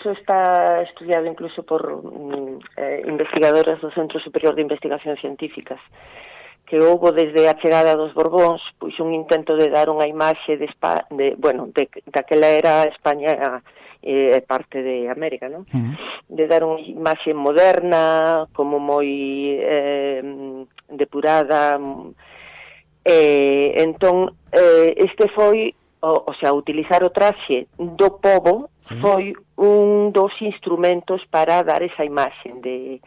iso está estudiado incluso por investigadoras do Centro Superior de Investigacións Científicas, que houbo desde a chegada dos Borbóns pois un intento de dar unha imaxe daquela era España parte de América, non? De dar unha imaxe moderna, como moi depurada, entón este foi utilizar o traxe do pobo foi un dos instrumentos para dar esa imaxe de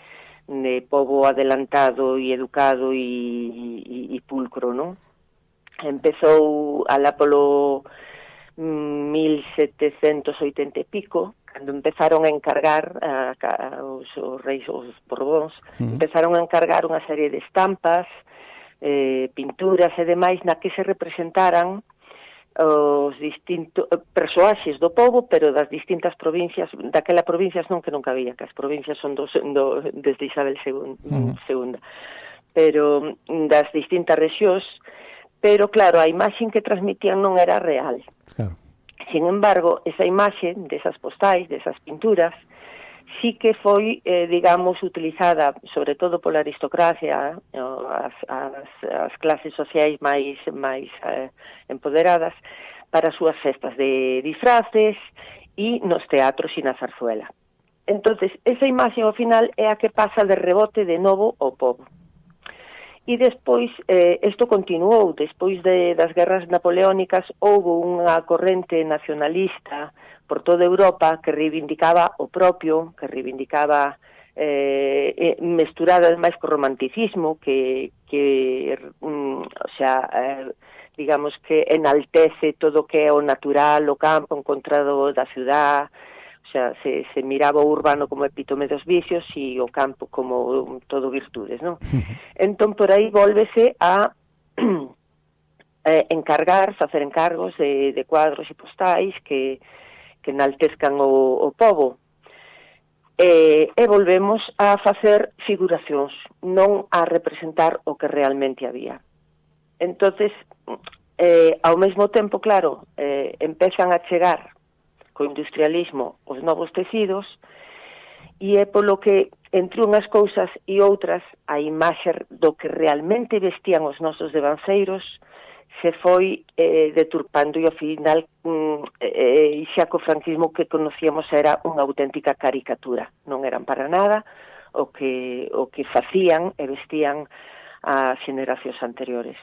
pobo adelantado e educado e pulcro, non? Empezou alá polo 1780 e pico, cando empezaron a encargar os reis, os Borbóns, empezaron a encargar unha serie de estampas, pinturas e demais na que se representaran os distintos persoaxes do pobo, pero das distintas provincias, daquela provincias non que nunca había, que as provincias son desde Isabel II, pero das distintas rexións, pero claro, a imaxe que transmitían non era real. Claro. Sin embargo, esa imaxe desas postais, desas pinturas, sí que foi, digamos, utilizada, sobre todo pola aristocracia, as clases sociais máis empoderadas, para as súas festas de disfraces e nos teatros e na zarzuela. Entonces, esa imaxe ao final é a que pasa de rebote de novo ao pobo. E despois, isto continuou, despois das guerras napoleónicas, houve unha corrente nacionalista por toda Europa que reivindicaba o propio, que reivindicaba mesturada máis co romanticismo, digamos que enaltece todo o que é o natural, o campo encontrado da ciudad, o sea, se miraba o urbano como epítome dos vicios e o campo como todo virtudes, non? Entón, por aí volvese a facer encargos de cuadros e postais que enaltezcan o pobo. E volvemos a facer figuracións, non a representar o que realmente había. Entonces, ao mesmo tempo, claro, empezan a chegar co industrialismo os novos tecidos e é polo que, entre unhas cousas e outras, a imaxe do que realmente vestían os nosos devanceiros se foi deturpando e ao final xa co franquismo que conocíamos era unha auténtica caricatura, non eran para nada o que facían e vestían as xeneracións anteriores.